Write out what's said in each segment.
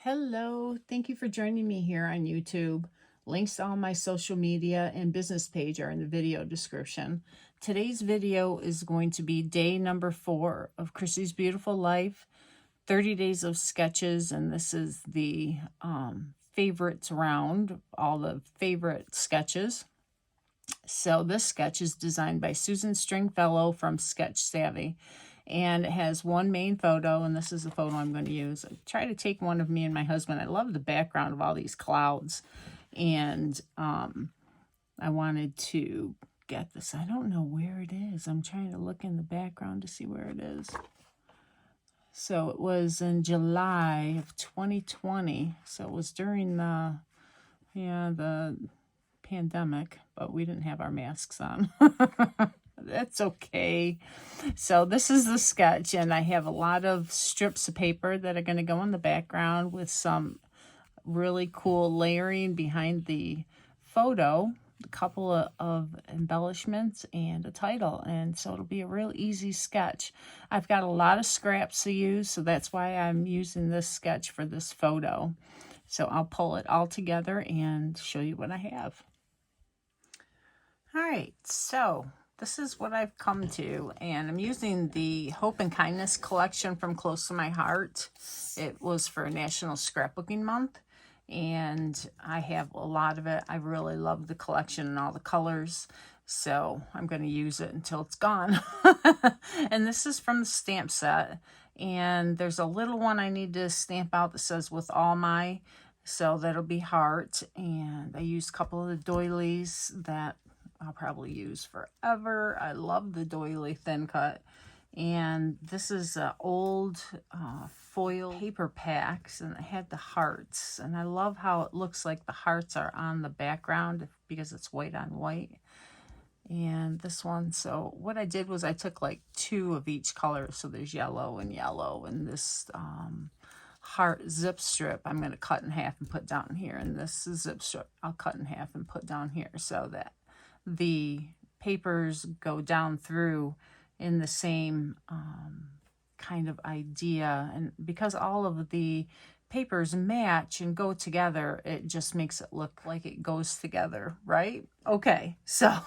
Hello, thank you for joining me here on YouTube. Links to all my social media and business page are in the video description. Today's video is going to be day number 4 of Chrissy's Beautiful Life, 30 days of sketches, and this is the favorites round, all the favorite sketches. So this sketch is designed by Susan Stringfellow from Sketch Savvy. And it has one main photo, and this is the photo I'm going to use. I try to take one of me and my husband. I love the background of all these clouds, and I wanted to get this. I don't know where it is. I'm trying to look in the background to see where it is. So it was in July of 2020. So it was during the pandemic, but we didn't have our masks on. That's okay. So this is the sketch, and I have a lot of strips of paper that are going to go in the background with some really cool layering behind the photo, a couple of embellishments, and a title. And so it'll be a real easy sketch. I've got a lot of scraps to use, so that's why I'm using this sketch for this photo. So I'll pull it all together and show you what I have. All right, so this is what I've come to, and I'm using the Hope and Kindness collection from Close to My Heart. It was for National Scrapbooking Month, and I have a lot of it. I really love the collection and all the colors, so I'm going to use it until it's gone. And this is from the stamp set, and there's a little one I need to stamp out that says "With All My," so that'll be heart. And I used a couple of the doilies that I'll probably use forever. I love the doily thin cut. And this is old foil paper packs, and it had the hearts. And I love how it looks like the hearts are on the background because it's white on white. And this one, so what I did was I took like 2 of each color. So there's yellow, and this heart zip strip I'm going to cut in half and put down here. And this zip strip I'll cut in half and put down here, so that the papers go down through in the same kind of idea. And because all of the papers match and go together, it just makes it look like it goes together, right? Okay, so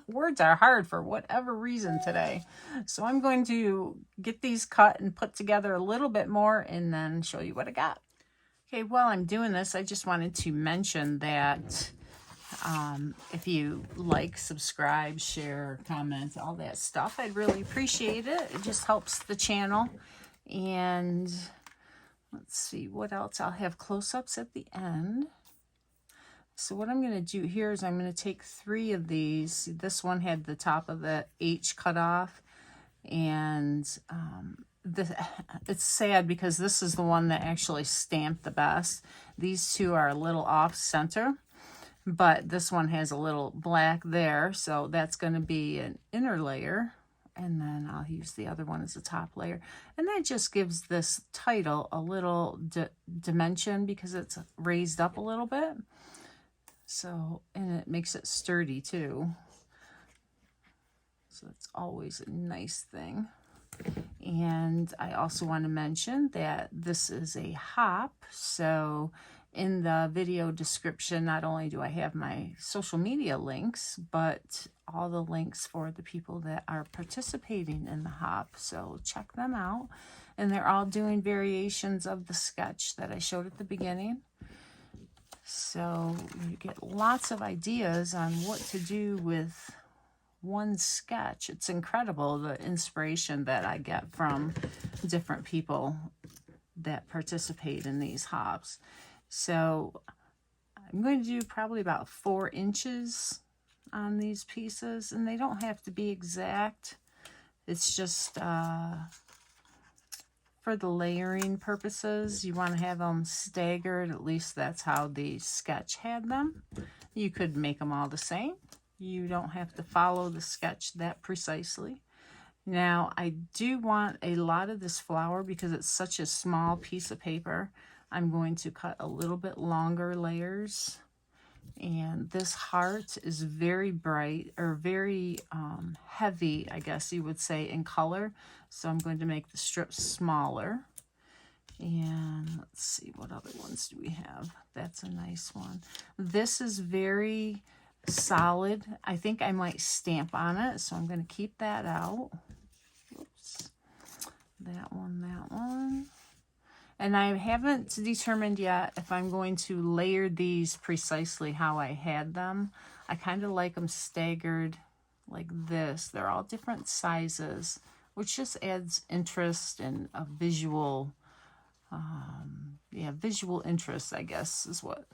words are hard for whatever reason today. So I'm going to get these cut and put together a little bit more and then show you what I got. Okay, while I'm doing this, I just wanted to mention that if you like, subscribe, share, comment, all that stuff, I'd really appreciate it. It just helps the channel. And let's see what else. I'll have close-ups at the end. So what I'm going to do here is I'm going to take 3 of these. This one had the top of the H cut off, and it's sad because this is the one that actually stamped the best. These 2 are a little off center, but this one has a little black there, so that's going to be an inner layer, and then I'll use the other one as a top layer. And that just gives this title a little dimension because it's raised up a little bit. So, and it makes it sturdy too. So it's always a nice thing. And I also want to mention that this is a hop, so in the video description, not only do I have my social media links, but all the links for the people that are participating in the hop. So check them out. And they're all doing variations of the sketch that I showed at the beginning. So you get lots of ideas on what to do with one sketch. It's incredible the inspiration that I get from different people that participate in these hops. So I'm going to do probably about 4 inches on these pieces, and they don't have to be exact. It's just for the layering purposes. You want to have them staggered. At least that's how the sketch had them. You could make them all the same. You don't have to follow the sketch that precisely. Now, I do want a lot of this flower because it's such a small piece of paper. I'm going to cut a little bit longer layers. And this heart is very bright, or very heavy, I guess you would say, in color. So I'm going to make the strips smaller. And let's see, what other ones do we have? That's a nice one. This is very solid. I think I might stamp on it, so I'm going to keep that out. Oops. That one, that one. And I haven't determined yet if I'm going to layer these precisely how I had them. I kind of like them staggered like this. They're all different sizes, which just adds interest and a visual, visual interest, I guess, is what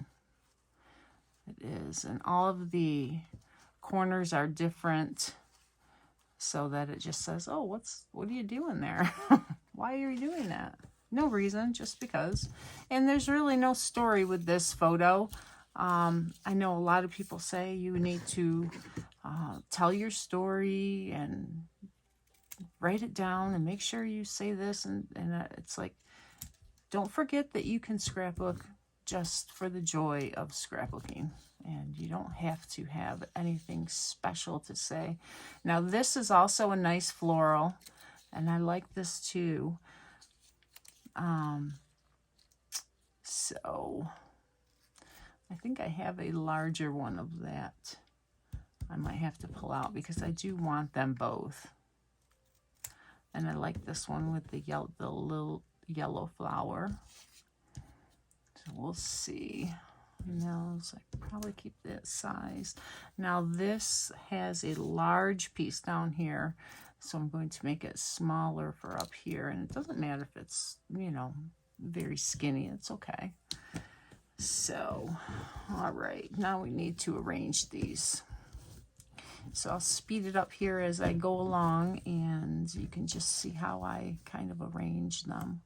it is. And all of the corners are different so that it just says, oh, what are you doing there? Why are you doing that? No reason, just because. And there's really no story with this photo. I know a lot of people say you need to tell your story and write it down and make sure you say this. And it's like, don't forget that you can scrapbook just for the joy of scrapbooking. And you don't have to have anything special to say. Now, this is also a nice floral. And I like this too. So I think I have a larger one of that. I might have to pull out because I do want them both. And I like this one with the little yellow flower. So we'll see. No, so I can probably keep that size. Now this has a large piece down here. So I'm going to make it smaller for up here. And it doesn't matter if it's, you know, very skinny. It's okay. So, all right. Now we need to arrange these. So I'll speed it up here as I go along. And you can just see how I kind of arrange them.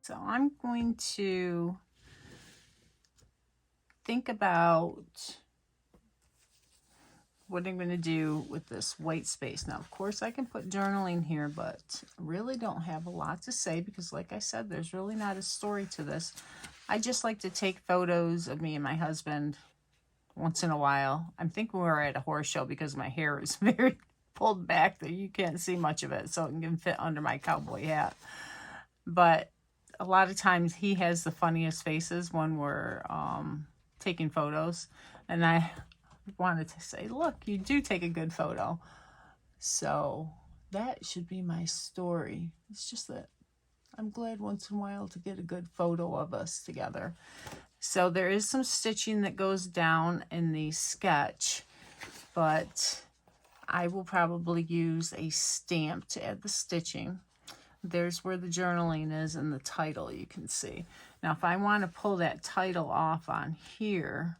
So I'm going to think about what I'm going to do with this white space. Now, of course, I can put journaling here, but really don't have a lot to say because, like I said, there's really not a story to this. I just like to take photos of me and my husband once in a while. I'm thinking we were at a horse show because my hair is very pulled back that you can't see much of it, so it can fit under my cowboy hat. But a lot of times he has the funniest faces when we're taking photos. And I wanted to say, look, you do take a good photo. So that should be my story. It's just that I'm glad once in a while to get a good photo of us together. So there is some stitching that goes down in the sketch, but I will probably use a stamp to add the stitching. There's where the journaling is and the title you can see. Now if I want to pull that title off on here,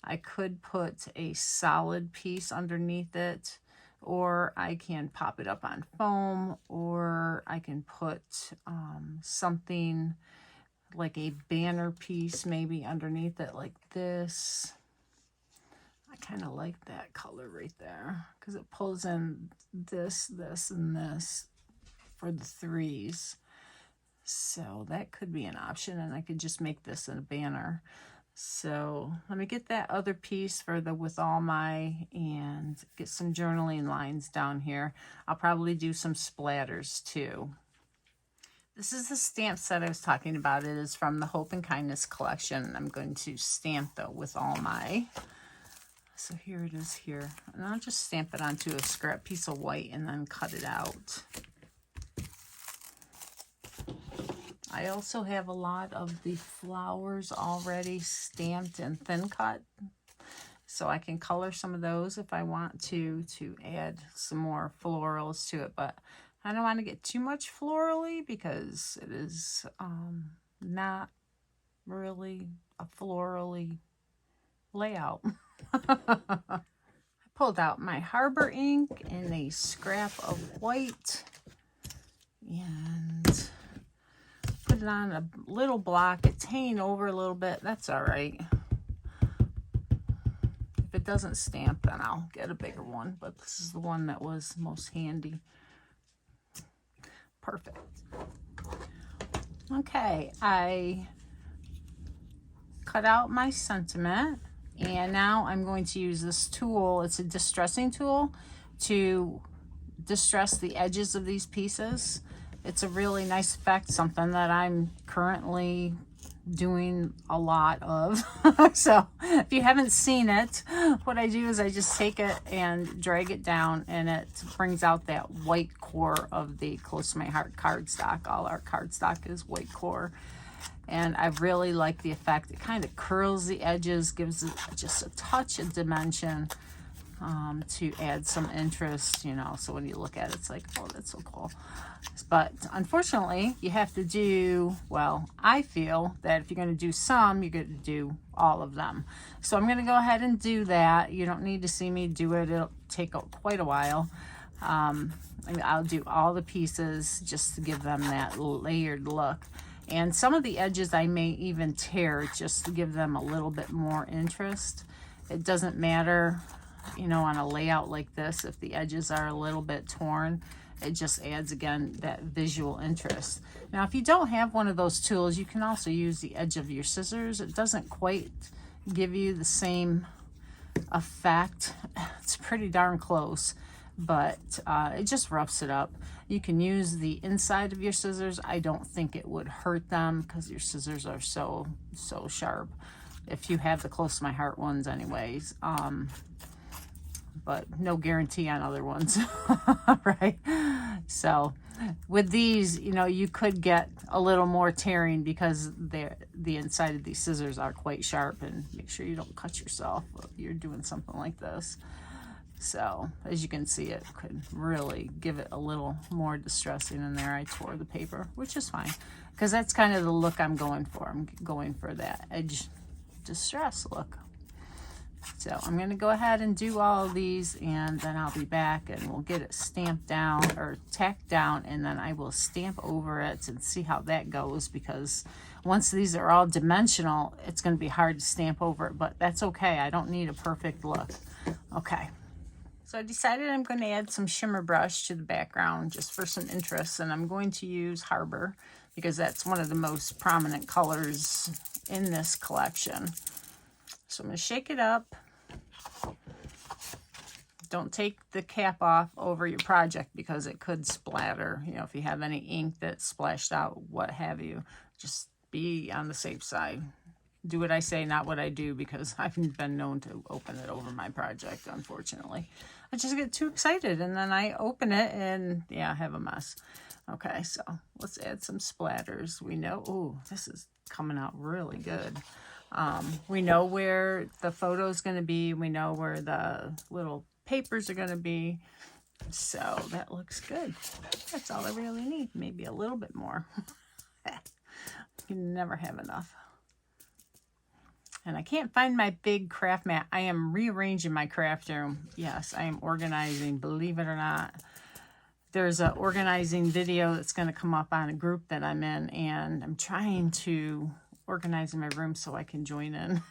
I could put a solid piece underneath it, or I can pop it up on foam, or I can put something like a banner piece maybe underneath it like this. I kind of like that color right there because it pulls in this, this, and this for the threes. So that could be an option, and I could just make this a banner. So let me get that other piece for the with all my, and get some journaling lines down here. I'll probably do some splatters too. This is the stamp set I was talking about. It is from the Hope and Kindness collection. I'm going to stamp the with all my. So here it is here. And I'll just stamp it onto a scrap piece of white and then cut it out. I also have a lot of the flowers already stamped and thin cut. So I can color some of those if I want to add some more florals to it. But I don't want to get too much florally because it is not really a florally layout. I pulled out my Harbor ink in a scrap of white and put it on a little block. It's hanging over a little bit. That's all right. If it doesn't stamp, then I'll get a bigger one, but this is the one that was most handy. Perfect. Okay, I cut out my sentiment, and now I'm going to use this tool. It's a distressing tool to distress the edges of these pieces. It's a really nice effect, something that I'm currently doing a lot of. So if you haven't seen it, what I do is I just take it and drag it down, and it brings out that white core of the Close to My Heart cardstock. All our cardstock is white core, and I really like the effect. It kind of curls the edges, gives it just a touch of dimension to add some interest, you know. So when you look at it, it's like, oh, that's so cool. But unfortunately, you have to do, well, I feel that if you're going to do some, you're going to do all of them. So I'm going to go ahead and do that. You don't need to see me do it. It'll take quite a while. I'll do all the pieces just to give them that layered look. And some of the edges I may even tear just to give them a little bit more interest. It doesn't matter, you know, on a layout like this, if the edges are a little bit torn, it just adds, again, that visual interest. Now, if you don't have one of those tools, you can also use the edge of your scissors. It doesn't quite give you the same effect. It's pretty darn close, but it just roughs it up. You can use the inside of your scissors. I don't think it would hurt them because your scissors are so sharp. If you have the Close to My Heart ones anyways. But no guarantee on other ones, right? So with these, you know, you could get a little more tearing because the inside of these scissors are quite sharp, and make sure you don't cut yourself if you're doing something like this. So as you can see, it could really give it a little more distressing in there. I tore the paper, which is fine because that's kind of the look I'm going for. I'm going for that edge distress look. So I'm going to go ahead and do all of these, and then I'll be back and we'll get it stamped down or tacked down, and then I will stamp over it and see how that goes, because once these are all dimensional, it's going to be hard to stamp over it, but that's okay. I don't need a perfect look. Okay. So I decided I'm going to add some shimmer brush to the background just for some interest, and I'm going to use Harbor because that's one of the most prominent colors in this collection. So I'm going to shake it up. Don't take the cap off over your project because it could splatter. You know, if you have any ink that splashed out, what have you, just be on the safe side. Do what I say, not what I do, because I've been known to open it over my project, unfortunately. I just get too excited and then I open it and, yeah, I have a mess. Okay, so let's add some splatters. We know, ooh, this is coming out really good. We know where the photo is going to be. We know where the little papers are going to be. So that looks good. That's all I really need. Maybe a little bit more. You never have enough. And I can't find my big craft mat. I am rearranging my craft room. Yes, I am organizing, believe it or not. There's an organizing video that's going to come up on a group that I'm in, and I'm trying to organize in my room so I can join in.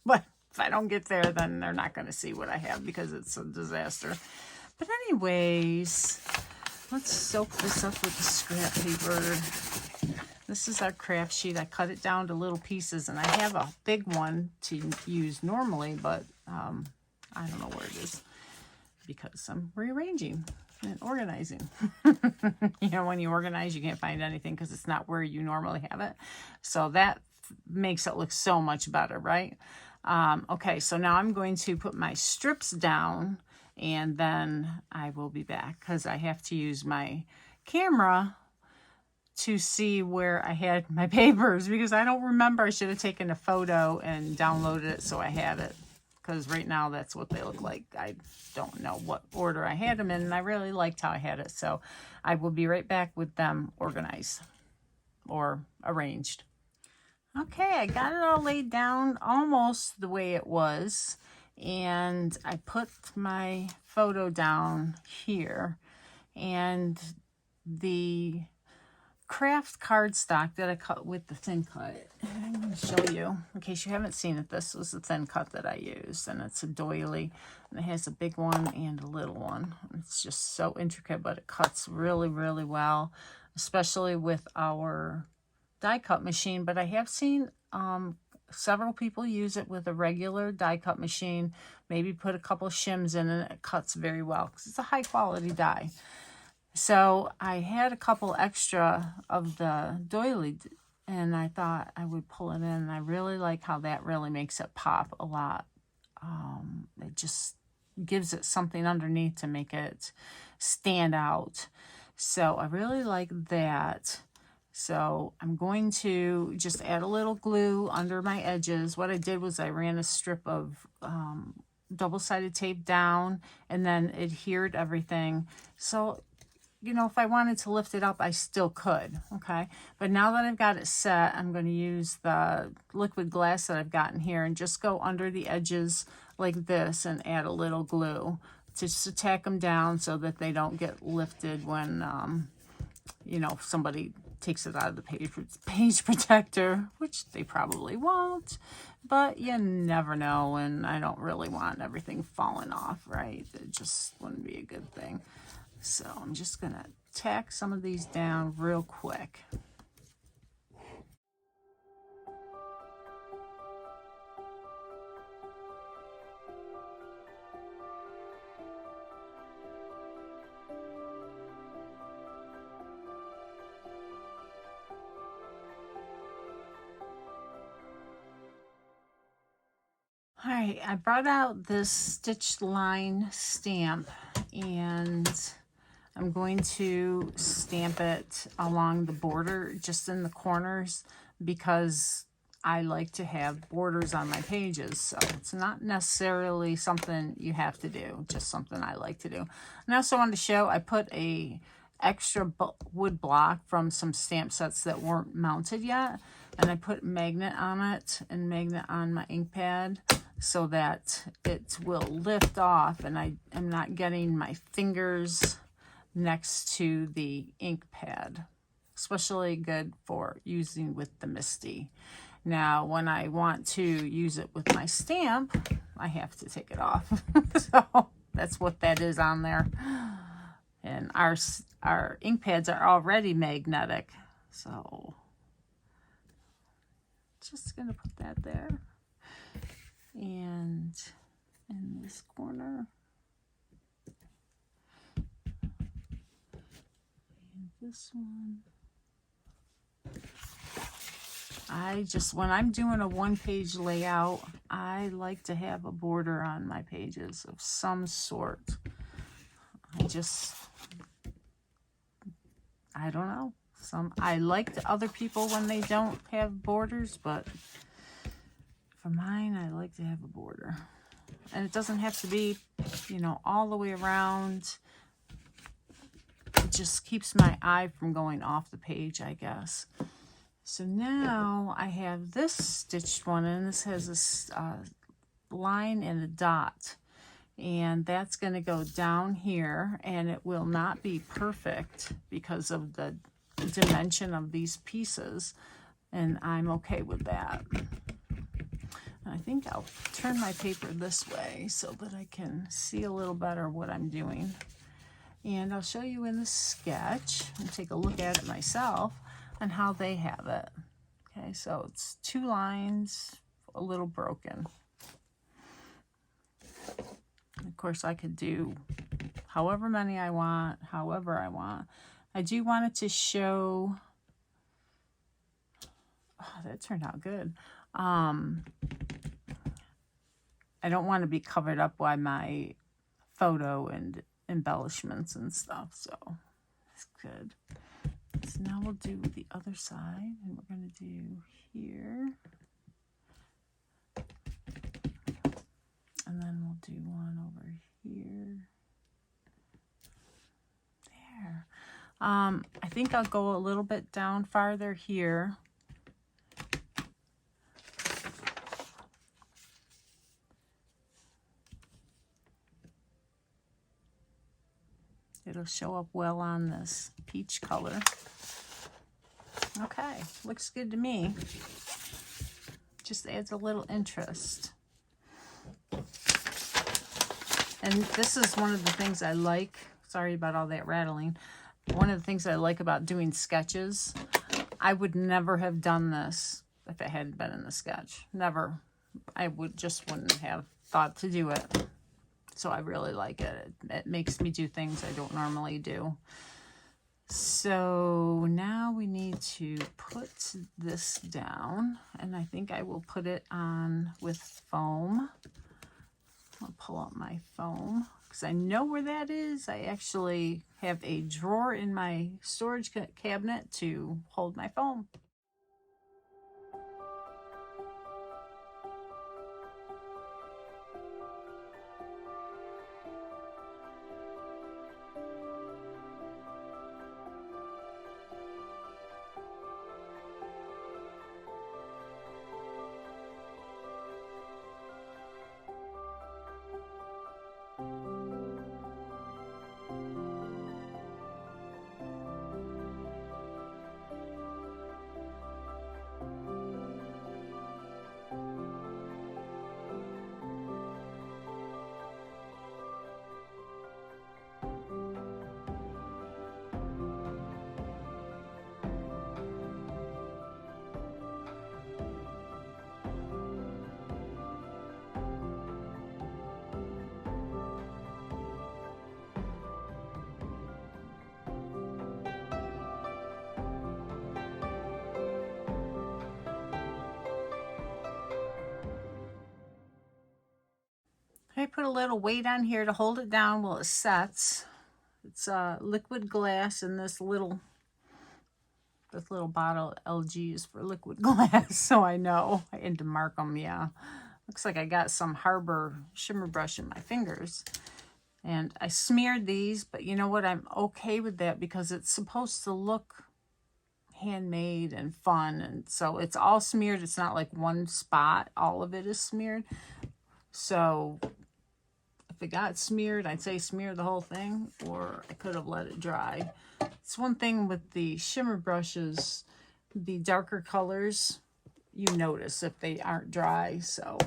But if I don't get there, then they're not going to see what I have because it's a disaster. But anyways, let's soak this up with the scrap paper. This is our craft sheet. I cut it down to little pieces, and I have a big one to use normally, but I don't know where it is because I'm rearranging and organizing. You know, when you organize, you can't find anything because it's not where you normally have it. So that makes it look so much better, right? Okay, so now I'm going to put my strips down, and then I will be back because I have to use my camera to see where I had my papers because I don't remember. I should have taken a photo and downloaded it so I had it, because right now that's what they look like. I don't know what order I had them in, and I really liked how I had it. So I will be right back with them organized or arranged. Okay, I got it all laid down almost the way it was, and I put my photo down here, and the craft cardstock that I cut with the thin cut. I'm going to show you in case you haven't seen it. This was the thin cut that I used, and it's a doily, and it has a big one and a little one. It's just so intricate, but it cuts really, really well, especially with our die cut machine. But I have seen several people use it with a regular die cut machine. Maybe put a couple shims in it. It cuts very well because it's a high quality die. So I had a couple extra of the doily, and I thought I would pull it in. And I really like how that really makes it pop a lot. It just gives it something underneath to make it stand out. So I really like that. So I'm going to just add a little glue under my edges. What I did was I ran a strip of double-sided tape down and then adhered everything. So, you know, if I wanted to lift it up, I still could, okay? But now that I've got it set, I'm going to use the liquid glass that I've gotten here and just go under the edges like this and add a little glue to just tack them down so that they don't get lifted when, you know, somebody takes it out of the page protector, which they probably won't, but you never know, and I don't really want everything falling off, right? It just wouldn't be a good thing. So I'm just going to tack some of these down real quick. All right, I brought out this stitched line stamp, and I'm going to stamp it along the border, just in the corners, because I like to have borders on my pages. So it's not necessarily something you have to do, just something I like to do. And I also wanted to show, I put a extra wood block from some stamp sets that weren't mounted yet, and I put magnet on it and magnet on my ink pad so that it will lift off and I am not getting my fingers next to the ink pad. Especially good for using with the MISTI. Now, when I want to use it with my stamp, I have to take it off. So that's what that is on there. And our ink pads are already magnetic. So just going to put that there. And in this corner. And this one. When I'm doing a one-page layout, I like to have a border on my pages of some sort. I don't know. I like the other people when they don't have borders, but for mine, I like to have a border. And it doesn't have to be, you know, all the way around. It just keeps my eye from going off the page, I guess. So now I have this stitched one, and this has this line and a dot. And that's going to go down here, and it will not be perfect because of the dimension of these pieces. And I'm okay with that. I think I'll turn my paper this way so that I can see a little better what I'm doing. And I'll show you in the sketch and take a look at it myself on how they have it. Okay, so it's 2 lines, a little broken. And of course, I could do however many I want, however I want. I do want it to show... Oh, that turned out good. I don't want to be covered up by my photo and embellishments and stuff, so that's good. So now we'll do the other side, and we're going to do here. And then we'll do one over here. There. I think I'll go a little bit down farther here. It'll show up well on this peach color. Okay, looks good to me. Just adds a little interest. And this is one of the things I like. Sorry about all that rattling. One of the things I like about doing sketches, I would never have done this if it hadn't been in the sketch. Never. I wouldn't have thought to do it. So I really like it. It makes me do things I don't normally do. So now we need to put this down, and I think I will put it on with foam. I'll pull out my foam because I know where that is. I actually have a drawer in my storage cabinet to hold my foam. I put a little weight on here to hold it down while it sets. It's liquid glass, and this little bottle LG is for liquid glass, so I know. I had to mark them, yeah. Looks like I got some Harbor shimmer brush in my fingers. And I smeared these, but you know what? I'm okay with that because it's supposed to look handmade and fun. And so it's all smeared. It's not like one spot. All of it is smeared. So if it got smeared, I'd say smear the whole thing, or I could have let it dry. It's one thing with the shimmer brushes, the darker colors, you notice if they aren't dry. So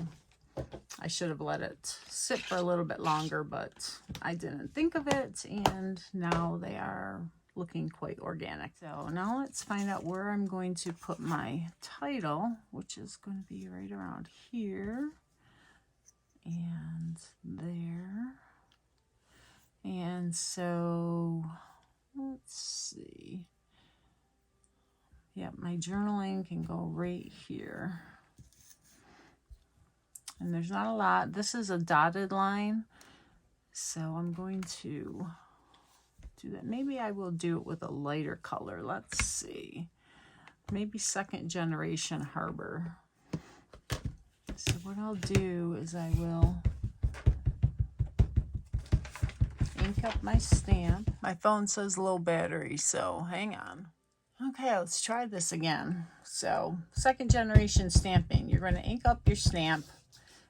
I should have let it sit for a little bit longer, but I didn't think of it, and now they are looking quite organic. So now let's find out where I'm going to put my title, which is going to be right around here and there. And so let's see. Yep, my journaling can go right here. And there's not a lot. This is a dotted line. So I'm going to do that. Maybe I will do it with a lighter color. Let's see. Maybe second generation Harbor. So what I'll do is I will ink up my stamp. My phone says low battery, so hang on. Okay, let's try this again. So second generation stamping. You're going to ink up your stamp,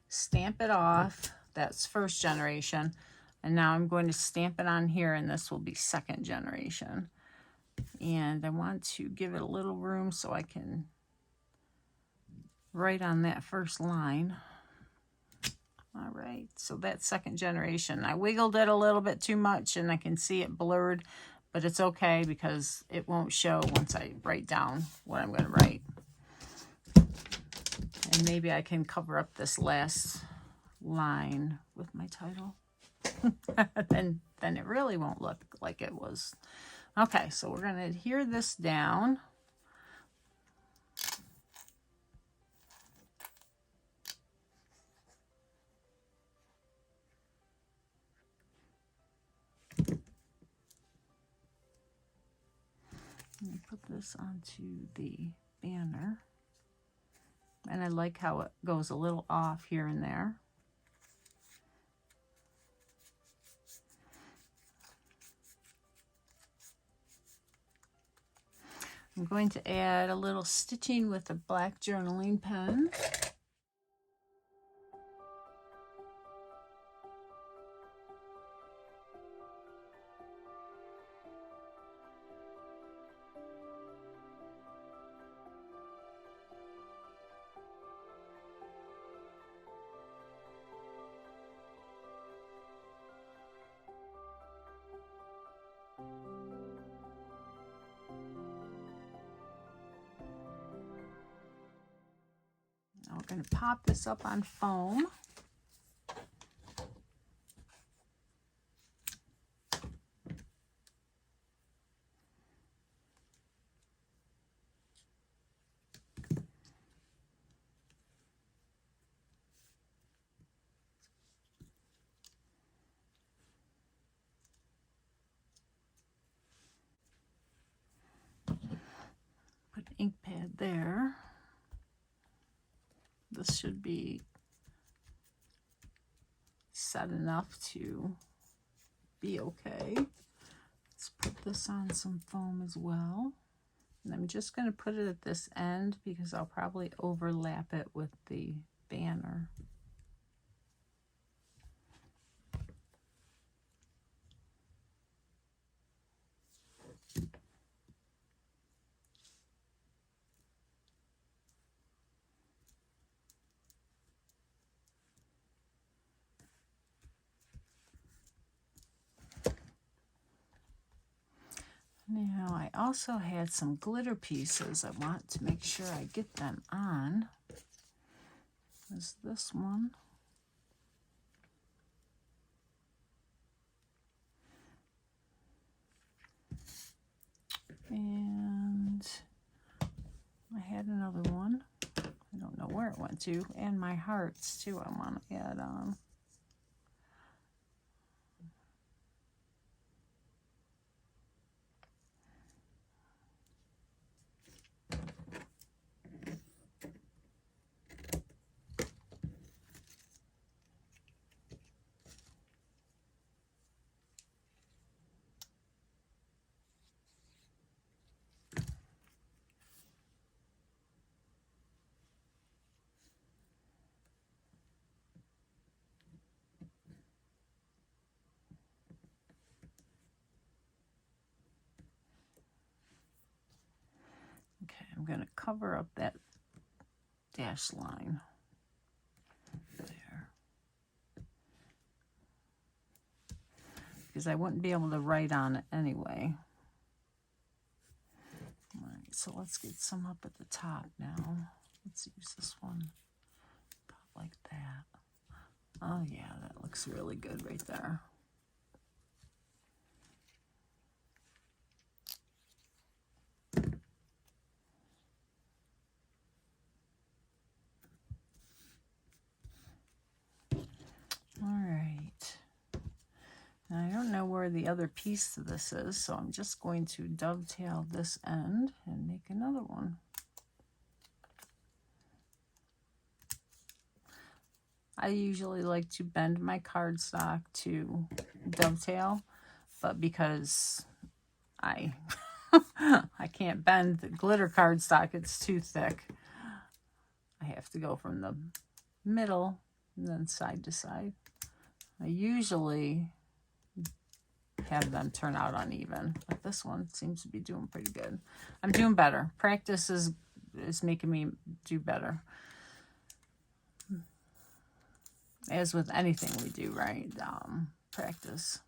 stamp it off. That's first generation. And now I'm going to stamp it on here, and this will be second generation. And I want to give it a little room so I can write on that first line. All right, so that's second generation. I wiggled it a little bit too much and I can see it blurred, but it's okay because it won't show once I write down what I'm going to write. And maybe I can cover up this last line with my title. then it really won't look like it was. Okay, so we're going to adhere this down. And put this onto the banner. And I like how it goes a little off here and there. I'm going to add a little stitching with a black journaling pen. Now we're going to pop this up on foam. Put an ink pad there. This should be set enough to be okay. Let's put this on some foam as well. And I'm just going to put it at this end because I'll probably overlap it with the banner. Now I also had some glitter pieces. I want to make sure I get them on. There's this one. And I had another one. I don't know where it went to. And my hearts too I want to add on. Okay, I'm going to cover up that dash line there. Because I wouldn't be able to write on it anyway. All right, so let's get some up at the top now. Let's use this one. About like that. Oh yeah, that looks really good right there. All right. Now, I don't know where where the other piece to this is, so I'm just going to dovetail this end and make another one. I usually like to bend my cardstock to dovetail, but because I can't bend the glitter cardstock, it's too thick, I have to go from the middle and then side to side. I usually have them turn out uneven, but this one seems to be doing pretty good. I'm doing better. Practice is making me do better. As with anything we do, right? Practice.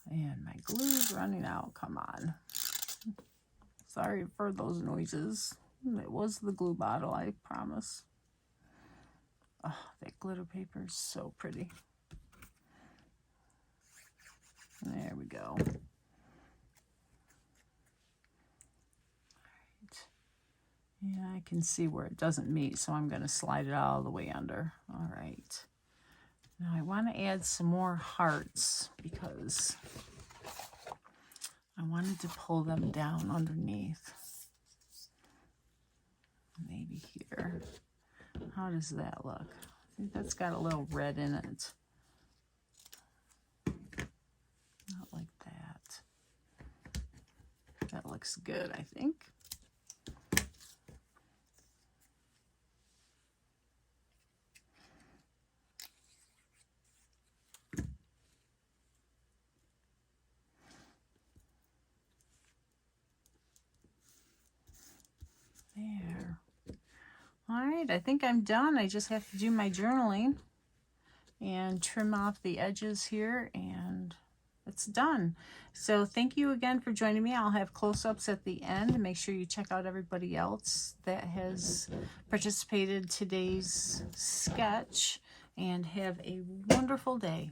And my glue's running out. Come on. Sorry for those noises. It was the glue bottle, I promise. Oh, that glitter paper is so pretty. There we go. Yeah, I can see where it doesn't meet, so I'm going to slide it all the way under. All right. Now I want to add some more hearts because I wanted to pull them down underneath. Maybe here. How does that look? I think that's got a little red in it. Not like that. That looks good, I think. There. All right, I think I'm done. I just have to do my journaling and trim off the edges here, and it's done. So thank you again for joining me. I'll have close-ups at the end. Make sure you check out everybody else that has participated in today's sketch, and have a wonderful day.